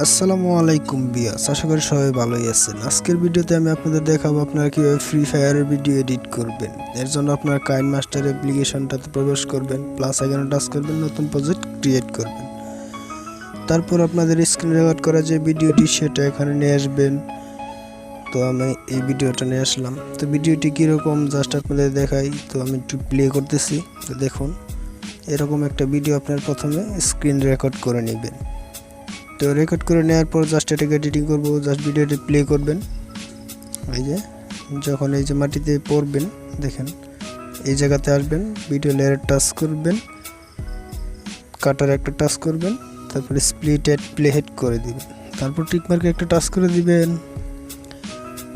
আসসালামু আলাইকুম বিয়াস, আশা করি সবাই ভালোই আছেন। আজকের ভিডিওতে আমি আপনাদের দেখাবো আপনারা কিভাবে ফ্রি ফায়ারের ভিডিও এডিট করবেন। এর জন্য আপনারা কাইনমাস্টার অ্যাপ্লিকেশনটাতে প্রবেশ করবেন, প্লাস আইকনে টাচ করবেন, নতুন প্রজেক্ট ক্রিয়েট করবেন। তারপর আপনাদের স্ক্রিন রেকর্ড করা যে ভিডিওটি সেটা এখানে নিয়ে আসবেন। তো আমি এই ভিডিওটা নিয়ে আসলাম। তো ভিডিওটি কীরকম জাস্ট আপনাদের দেখাই। তো আমি একটু প্লে করতেছি। তো দেখুন, এরকম একটা ভিডিও আপনার প্রথমে স্ক্রিন রেকর্ড করে নেবেন। তো রেকর্ড করে নেওয়ার পর জাস্ট এটাকে এডিটিং করবো। জাস্ট ভিডিওটি প্লে করবেন। এই যে যখন এই যে মাটিতে পড়বেন, দেখেন এই জায়গাতে আসবেন, ভিডিও লেয়ারে টাচ করবেন, কাটার একটা টাচ করবেন, তারপরে স্প্লিট এড প্লে হেড করে দিবেন, তারপর টিক মার্কে একটা টাচ করে দিবেন।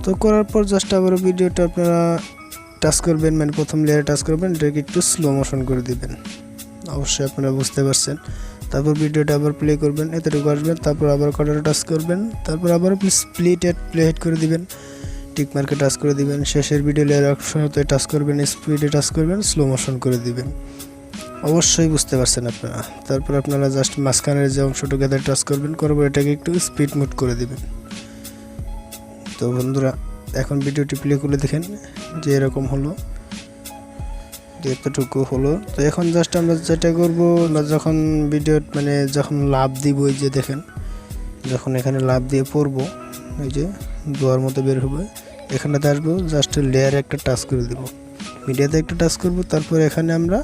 তো করার পর জাস্ট আবার ভিডিওটা আপনারা টাচ করবেন, মানে প্রথম লেয়ারে টাচ করবেন, এটাকে একটু স্লো মোশন করে দিবেন। অবশ্যই আপনারা বুঝতে পারছেন। তারপর ভিডিওটা আবার প্লে করবেন, এতটুকু আসবেন, তারপর আবার কাটারে টাচ করবেন, তারপর আবার স্প্লিট এড প্লে হেড করে দিবেন, টিক মার্কে টাচ করে দিবেন, শেষের ভিডিও লেয়ার অপশনতে টাচ করবেন, স্পিডে টাচ করবেন, স্লো মোশন করে দিবেন। অবশ্যই বুঝতে পারছেন আপনারা। তারপর আপনারা জাস্ট মাঝখানের যে অংশটুকুতে টাচ করবেন, করার পর এটাকে একটু স্পিড মোড করে দিবেন। তো বন্ধুরা, এখন ভিডিওটি প্লে করে দেখেন যে এরকম হলো, এতটুকু হলো। তো এখন জাস্ট আমরা যেটা করবো, আমরা যখন ভিডিও মানে যখন লাভ দিব, এই যে দেখেন যখন এখানে লাভ দিয়ে পড়বো, এই যে দোয়ার মতো বের হবে, এখানটাতে আসবো, জাস্ট লেয়ারে একটা টাচ করে দেবো, মিডিয়াতে একটা টাচ করব, তারপর এখানে আমরা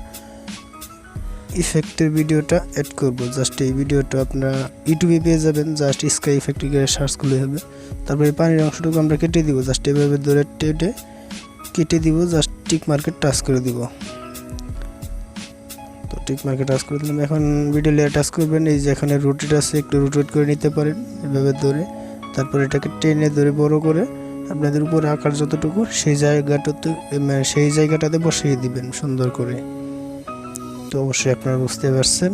ইফেক্টের ভিডিওটা অ্যাড করব। জাস্ট এই ভিডিওটা আপনারা ইউটিউবে পেয়ে যাবেন, জাস্ট স্কাই ইফেক্ট সার্চ করলে হবে। তারপরে পানির অংশটুকু আমরা কেটে দিব, জাস্ট এভাবে ধরে টেটে কেটে দিব, জাস্ট টিক মার্কে টাচ করে দিব। তো টিক মার্কে টাচ করে দিলাম। এখন ভিডিও লেয়ার টাচ করবেন, এই যে এখানে রোটেট আছে, একটু রোটেট করে নিতে পারেন এভাবে ধরে। তারপর এটাকে টেনে ধরে বড় করে আপনাদের উপরে আকার যতটুকু সেই জায়গাটাতে বসিয়ে দিবেন সুন্দর করে। তো অবশ্যই আপনারা বুঝতে পারছেন।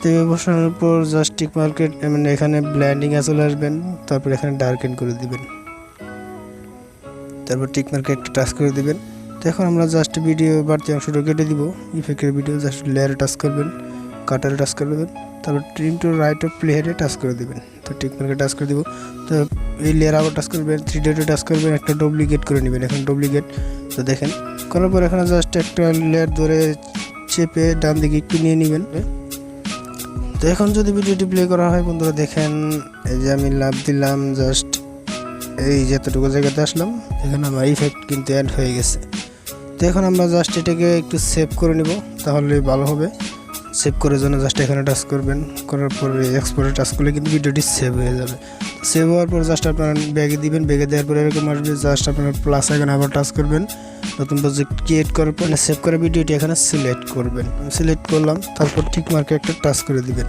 তো বসানোর পর জাস্ট টিক মার্কে মানে এখানে ব্ল্যান্ডিংয়ে চলে আসবেন, তারপর এখানে ডার্কেন করে দিবেন, তারপর টিক মার্কে একটা টাচ করে দিবেন। তো এখন আমরা জাস্ট ভিডিও বাড়তি অংশটা কেটে দিব, ইফেক্টের ভিডিও জাস্ট লেয়ারে টাচ করবেন, কাটারে টাচ করে দেবেন, তারপর trim to right of play হেডে টাচ করে দেবেন। তো টিক মার্কে টাচ করে দিব। তো এই লেয়ার আবার টাচ করবেন, 3 ডটে টাচ করবেন, একটা ডুপ্লিকেট করে নেবেন, এখন ডুপ্লিকেট। তো দেখেন করার পর এখানে জাস্ট একটা লেয়ার ধরে চেপে ডান দিকে একটু নিয়ে নেবেন। তো এখন যদি ভিডিওটি প্লে করা হয় বন্ধুরা, দেখেন এই যে আমি লাভ দিলাম, জাস্ট এই যতটুকু জায়গাতে আসলাম, এখানে আমার ইফেক্ট কিন্তু অ্যাড হয়ে গেছে। তো এখন আমরা জাস্ট এটাকে একটু সেভ করে নিব, তাহলে ভালো হবে। সেভ করার জন্য জাস্ট এখানে টাচ করবেন, করার পরে এক্সপোর্টে টাচ করলে কিন্তু ভিডিওটি সেভ হয়ে যাবে। সেভ হওয়ার পর জাস্ট আপনারা ব্যাগে দিবেন, ব্যাগে দেওয়ার পরে এরকম আসবে, জাস্ট আপনারা প্লাস আইকনে আবার টাচ করবেন, নতুন প্রজেক্ট ক্রিয়েট করার পর সেভ করা ভিডিওটি এখানে সিলেক্ট করবেন। সিলেক্ট করলাম, তারপর ঠিক মার্কে একটা টাচ করে দিবেন।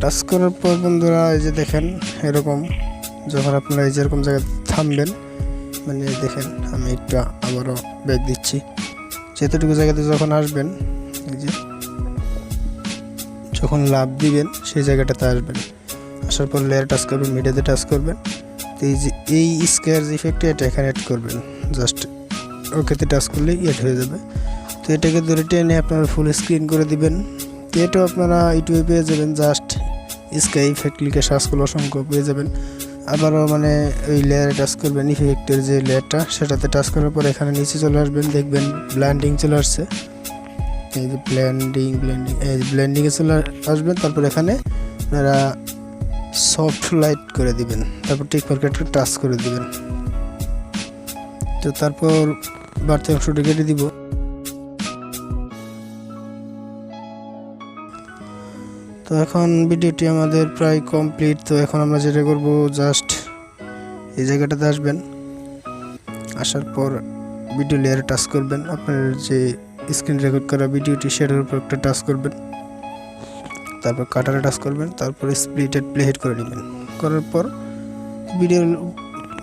টাচ করার পর বন্ধুরা এই যে দেখেন এরকম, যখন আপনারা এই যেরকম জায়গায় থামবেন, মানে দেখেন আমি একটু আবারও ব্যাক দিচ্ছি, যেতটুকু জায়গাতে যখন আসবেন, এই যে যখন লাভ দিবেন সেই জায়গাটাতে আসবেন, আসার পর লেয়ার টাচ করবেন, মিডিয়াতে টাচ করবেন। তো এই যে এই স্কোয়ার ইফেক্টে এটা এখানে অ্যাড করবেন, জাস্ট ওকেতে টাচ করলেই অ্যাড হয়ে যাবে। তো এটাকে ধরে টেনে আপনারা ফুল স্ক্রিন করে দিবেন। তো এটাও আপনারা ইউটিউবে পেয়ে যাবেন, জাস্ট স্কাই ইফেক্ট লিখে সার্চ করলে অসংখ্য পেয়ে যাবেন। আবারও মানে ওই লেয়ারে টাচ করবেন, ইফেক্টের যে লেয়ারটা সেটাতে টাচ করার পর এখানে নিচে চলে আসবেন, দেখবেন ব্ল্যান্ডিং চলে আসছে, এই যে ব্ল্যান্ডিংয়ে চলে আসবেন। তারপর এখানে আপনারা সফট লাইট করে দিবেন, তারপর টিক মার্কে টাচ করে দিবেন। তো তারপর বাড়তি অংশটা কেটে দিব। তো এখন ভিডিওটি আমাদের প্রায় কমপ্লিট। তো এখন আমরা যেটা করব, জাস্ট এই জায়গাটাতে আসবেন, আসার পর ভিডিও লেয়ারে টাচ করবেন, আপনার যে স্ক্রিন রেকর্ড করা ভিডিওটি সেটার উপর একটা টাচ করবেন, তারপর কাটারে টাচ করবেন, তারপর স্প্লিটেড প্লে হেড করে নেবেন। করার পর ভিডিওর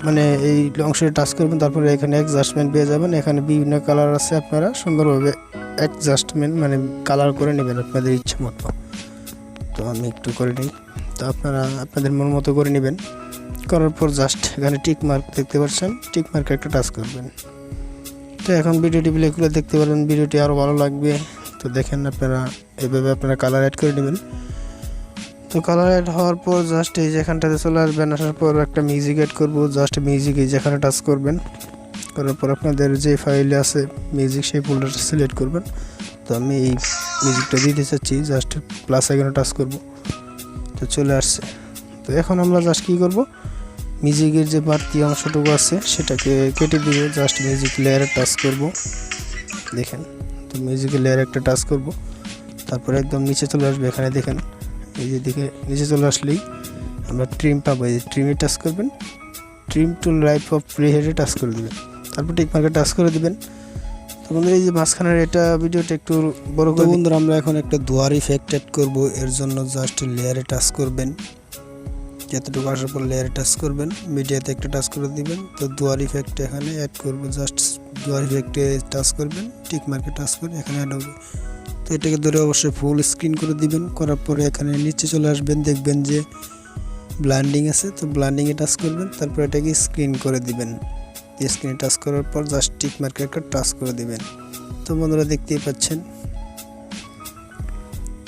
মানে এই অংশে টাচ করবেন, তারপরে এখানে অ্যাডজাস্টমেন্ট পেয়ে যাবেন। এখানে বিভিন্ন কালার আছে, আপনারা সুন্দরভাবে অ্যাডজাস্টমেন্ট মানে কালার করে নেবেন আপনাদের ইচ্ছা মতো। তো আমি একটু করে নিই, তো আপনারা আপনাদের মন মতো করে নেবেন। করার পর জাস্ট এখানে টিক মার্ক দেখতে পাচ্ছেন, টিক মার্কে একটা টাচ করবেন। তো এখন ভিডিওটি প্লে করে দেখতে পারেন, ভিডিওটি আরও ভালো লাগবে। তো দেখেন আপনারা এইভাবে আপনারা কালার অ্যাড করে নেবেন। তো কালার অ্যাড হওয়ার পর জাস্ট এই যেখানটাতে চলে আসবেন, আসার পর একটা মিউজিক অ্যাড করবো। জাস্ট মিউজিক এই যেখানে টাচ করবেন, করার পর আপনাদের যে ফাইলে আছে মিউজিক সেই ফোল্ডারটা সিলেক্ট করবেন। তো আমি এই মিউজিকটা দিতে চাচ্ছি, জাস্ট প্লাস আইকনে টাচ করব, তো চলে আসছে। তো এখন আমরা জাস্ট কী করব, মিউজিকের যে বাড়তি অংশটুকু আছে সেটাকে কেটে দিব। জাস্ট মিউজিক লেয়ারে টাচ করব, দেখেন। তো মিউজিকের লেয়ারে একটা টাচ করব, তারপরে একদম নিচে চলে আসবে। এখানে দেখেন এই যে দিকে নিচে চলে আসলেই আমরা ট্রিম পাবো। এই ট্রিমে টাচ করবেন, ট্রিম টু রাইট অফ প্রিহেডে টাচ করে দেবেন, তারপর টিক মার্কে টাচ করে দিবেন। তো বন্ধুরা এই যে মাঝখানের এটা ভিডিওটা একটু বড় করে বন্ধুরা আমরা এখন একটা ধোঁয়ার ইফেক্ট অ্যাড করবো। এর জন্য জাস্ট লেয়ারে টাচ করবেন, যতটুকু আসার পর লেয়ারে টাচ করবেন, মিডিয়াতে একটা টাচ করে দিবেন। তো ধোঁয়ার ইফেক্ট এখানে অ্যাড করবো, জাস্ট ধোঁয়ার ইফেক্টে টাচ করবেন, টিক মার্কে টাচ করে এখানে অ্যাড হবে। তো এটাকে ধরে অবশ্যই ফুল স্ক্রিন করে দিবেন। করার পরে এখানে নিচে চলে আসবেন, দেখবেন যে ব্লান্ডিং আছে, তো ব্লান্ডিংয়ে টাচ করবেন, তারপর এটাকে স্ক্রিন করে দিবেন। স্ক্রিনে টাচ করার পর জাস্ট টিক মার্কে একটা টাচ করে দিবেন। তো বন্ধুরা দেখতেই পাচ্ছেন।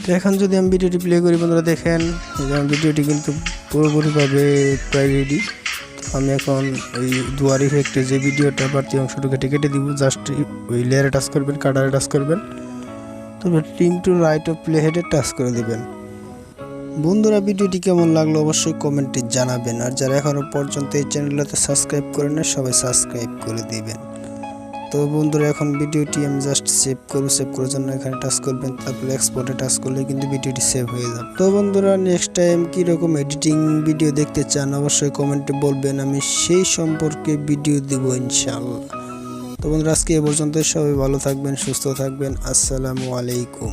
তো এখন যদি আমি ভিডিওটি প্লে করি, বন্ধুরা দেখেন আমার ভিডিওটি কিন্তু পুরোপুরিভাবে প্রায় রেডি। আমি এখন ওই ধোঁয়ার ইফেক্টে যে ভিডিওটা বাড়তি অংশটুকু কেটে দিব, জাস্ট ওই লেয়ারে টাচ করবেন, কাটারে টাচ করবেন, তারপর trim to right of play হেডে টাচ করে দিবেন। বন্ধুরা ভিডিওটি কেমন লাগলো অবশ্যই কমেন্টে জানাবেন। আর যারা এখনও পর্যন্ত এই চ্যানেলটাতে সাবস্ক্রাইব করেন না, সবাই সাবস্ক্রাইব করে দিবেন। তো বন্ধুরা এখন ভিডিওটি আমি জাস্ট সেভ করার জন্য এখানে টাচ করবেন, তারপরে এক্সপোর্টে টাচ করলে কিন্তু ভিডিওটি সেভ হয়ে যাবে। তো বন্ধুরা নেক্সট টাইম কীরকম এডিটিং ভিডিও দেখতে চান অবশ্যই কমেন্টে বলবেন, আমি সেই সম্পর্কে ভিডিও দেব ইনশাআল্লাহ। তো বন্ধুরা আজকে এ পর্যন্ত, সবাই ভালো থাকবেন, সুস্থ থাকবেন। আসসালামু আলাইকুম।